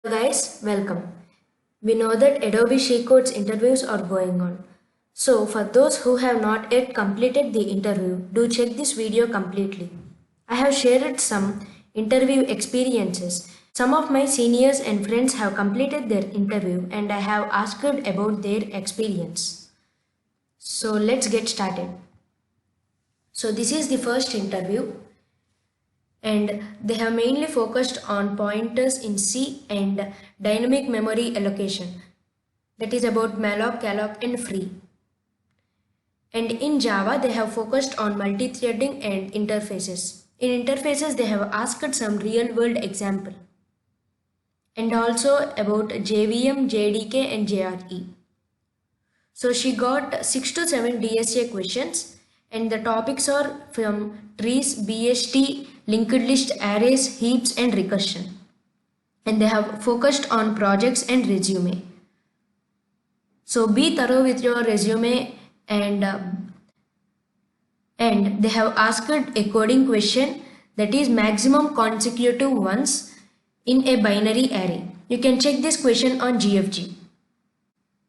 Guys, welcome. We know that Adobe She-Codes interviews are going on. So for those who have not yet completed the interview, do check this video completely. I have shared some interview experiences. Some of my seniors and friends have completed their interview and I have asked about their experience. So let's get started. So this is the first interview and they have mainly focused on pointers in C and dynamic memory allocation, that is about malloc, calloc and free. And in Java they have focused on multi-threading and interfaces. In interfaces they have asked some real world example and also about JVM, JDK and JRE. So she got 6 to 7 DSA questions and the topics are from trees, BST, linked list, arrays, heaps and recursion. And they have focused on projects and resume. So be thorough with your resume and they have asked a coding question, that is maximum consecutive ones in a binary array. You can check this question on GFG.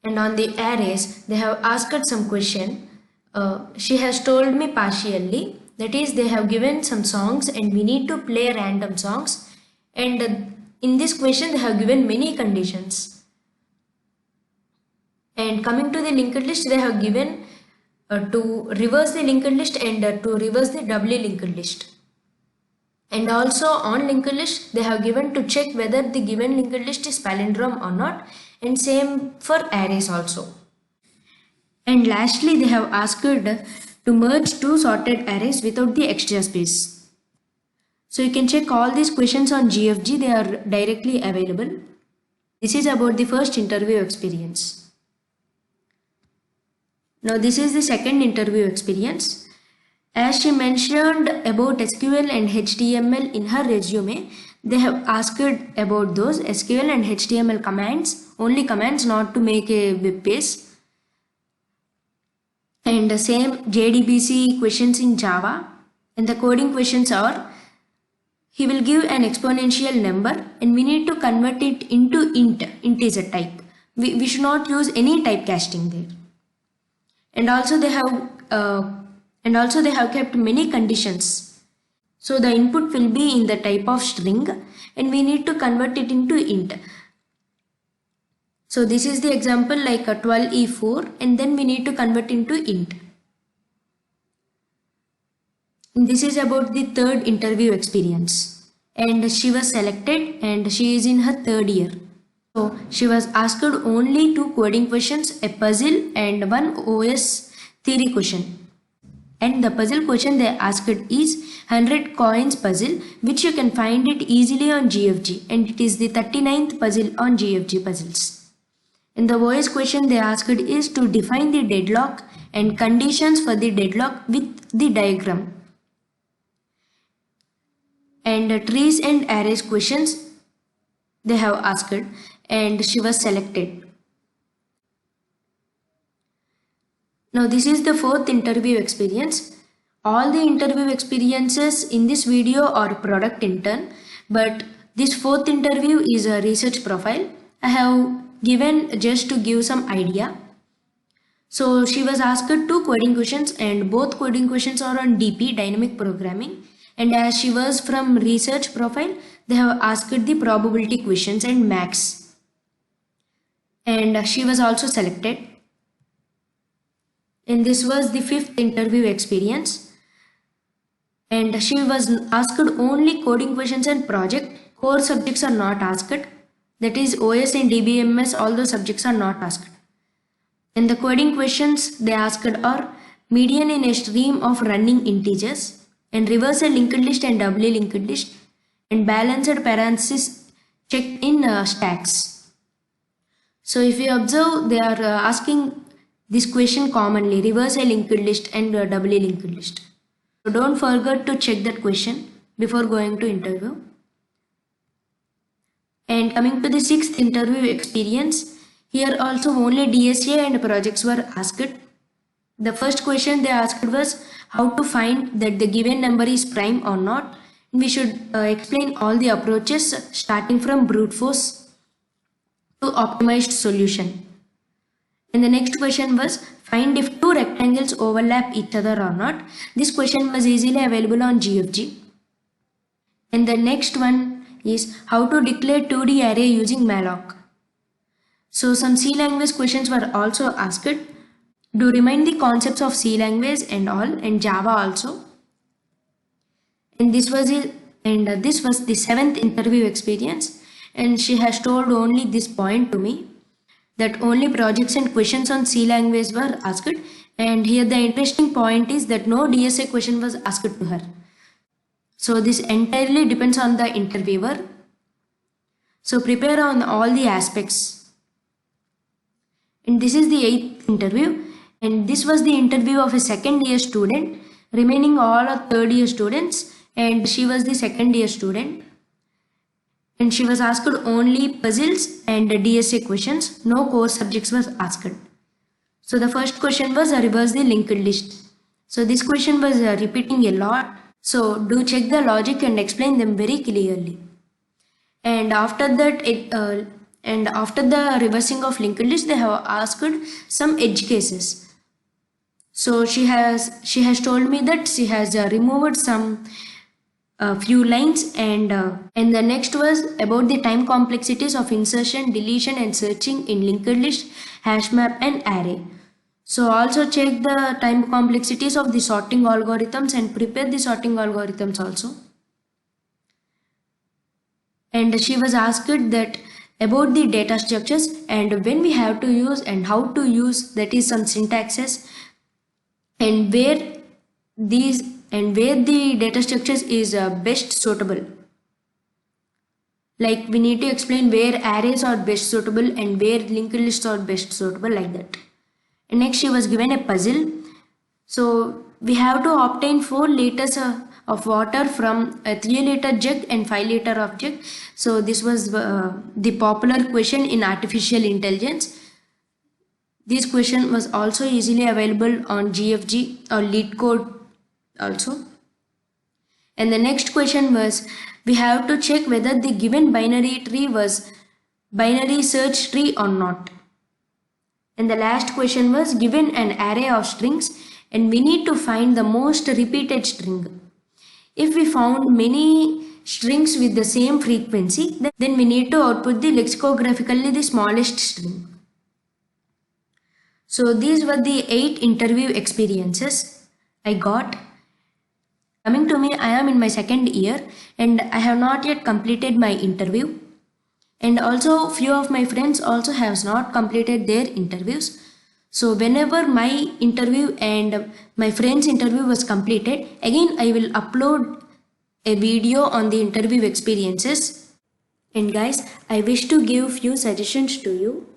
And on the arrays, they have asked some question. She has told me partially, that is they have given some songs and we need to play random songs, and in this question they have given many conditions. And coming to the linked list, they have given to reverse the linked list and to reverse the doubly linked list. And also on linked list they have given to check whether the given linked list is palindrome or not, and same for arrays also. And lastly they have asked to merge two sorted arrays without the extra space. So you can check all these questions on GFG, they are directly available. This is about the first interview experience. Now this is the second interview experience. As she mentioned about SQL and HTML in her resume, they have asked about those SQL and HTML commands, only commands, not to make a web page. And the same JDBC questions in Java, and the coding questions are, he will give an exponential number and we need to convert it into integer type. We should not use any typecasting there. And also they have kept many conditions. So the input will be in the type of string and we need to convert it into int. So this is the example like a 12E4 and then we need to convert into int. And this is about the third interview experience. And she was selected and she is in her third year. So she was asked only 2 coding questions, a puzzle and 1 OS theory question. And the puzzle question they asked is 100 coins puzzle, which you can find it easily on GFG, and it is the 39th puzzle on GFG puzzles. And the OS question they asked is to define the deadlock and conditions for the deadlock with the diagram. And trees and arrays questions they have asked and she was selected. Now this is the fourth interview experience. All the interview experiences in this video are product intern, but this fourth interview is a research profile. I have given just to give some idea. So she was asked 2 coding questions and both coding questions are on DP, dynamic programming, and as she was from research profile, they have asked the probability questions and max. And she was also selected. And this was the fifth interview experience. And she was asked only coding questions and project. Core subjects are not asked. That is OS and DBMS, all those subjects are not asked. And the coding questions they asked are median in a stream of running integers, and reverse a linked list and doubly linked list, and balanced parenthesis checked in stacks. So if you observe, they are asking this question commonly, reverse a linked list and doubly linked list. So don't forget to check that question before going to interview. And coming to the sixth interview experience, here also only DSA and projects were asked. The first question they asked was how to find that the given number is prime or not. We should explain all the approaches starting from brute force to optimized solution. And the next question was find if two rectangles overlap each other or not. This question was easily available on GFG. And the next one is how to declare 2D array using malloc. So some C language questions were also asked. Do remind the concepts of C language and all, and Java also. And this was the 7th interview experience, and she has told only this point to me, that only projects and questions on C language were asked, and here the interesting point is that no DSA question was asked to her. So this entirely depends on the interviewer. So prepare on all the aspects. And this is the 8th interview, and this was the interview of a second year student. Remaining all are third year students, and she was the second year student. And she was asked only puzzles and DSA questions. No core subjects was asked. So the first question was reverse the linked list. So this question was repeating a lot. So do check the logic and explain them very clearly. And after that, after the reversing of linked list, they have asked some edge cases. So she has told me that she has removed some few lines, and the next was about the time complexities of insertion, deletion and searching in linked list, hash map and array. So also check the time complexities of the sorting algorithms and prepare the sorting algorithms also. And she was asked that about the data structures and when we have to use and how to use, that is some syntaxes, and where the data structures is best suitable. Like we need to explain where arrays are best suitable and where linked lists are best suitable, like that. And next she was given a puzzle. So we have to obtain 4 liters of water from a 3 liter jug and 5 liter of jug. So this was the popular question in artificial intelligence. This question was also easily available on GFG or LeetCode also. And the next question was we have to check whether the given binary tree was binary search tree or not. And the last question was given an array of strings and we need to find the most repeated string. If we found many strings with the same frequency, then we need to output the lexicographically the smallest string. So these were the 8 interview experiences I got. Coming to me, I am in my second year and I have not yet completed my interview. And also few of my friends also have not completed their interviews. So whenever my interview and my friend's interview was completed, again I will upload a video on the interview experiences. And guys, I wish to give few suggestions to you.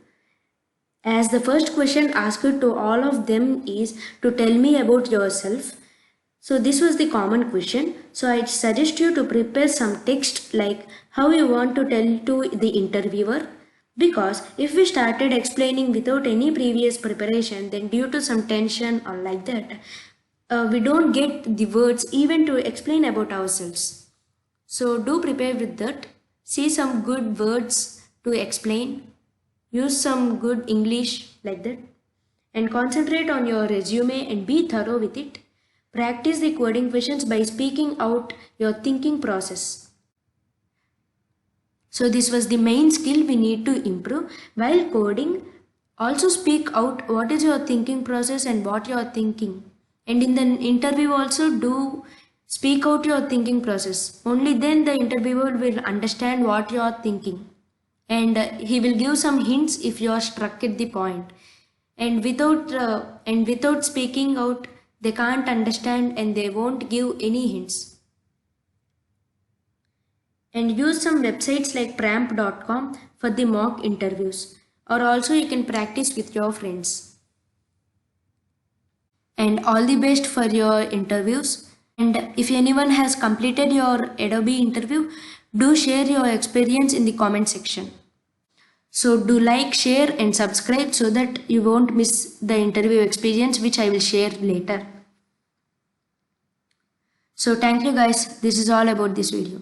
As the first question asked to all of them is to tell me about yourself. So this was the common question. So I suggest you to prepare some text like how you want to tell to the interviewer. Because if we started explaining without any previous preparation, then due to some tension or like that, we don't get the words even to explain about ourselves. So do prepare with that. See some good words to explain. Use some good English like that. And concentrate on your resume and be thorough with it. Practice the coding questions by speaking out your thinking process. So this was the main skill we need to improve. While coding, also speak out what is your thinking process and what you are thinking. And in the interview also do speak out your thinking process. Only then the interviewer will understand what you are thinking. And he will give some hints if you are struck at the point. And without speaking out, they can't understand and they won't give any hints. And use some websites like pramp.com for the mock interviews, or also you can practice with your friends. And all the best for your interviews. And if anyone has completed your Adobe interview, do share your experience in the comment section. So do like, share and subscribe so that you won't miss the interview experience which I will share later. So thank you guys. This is all about this video.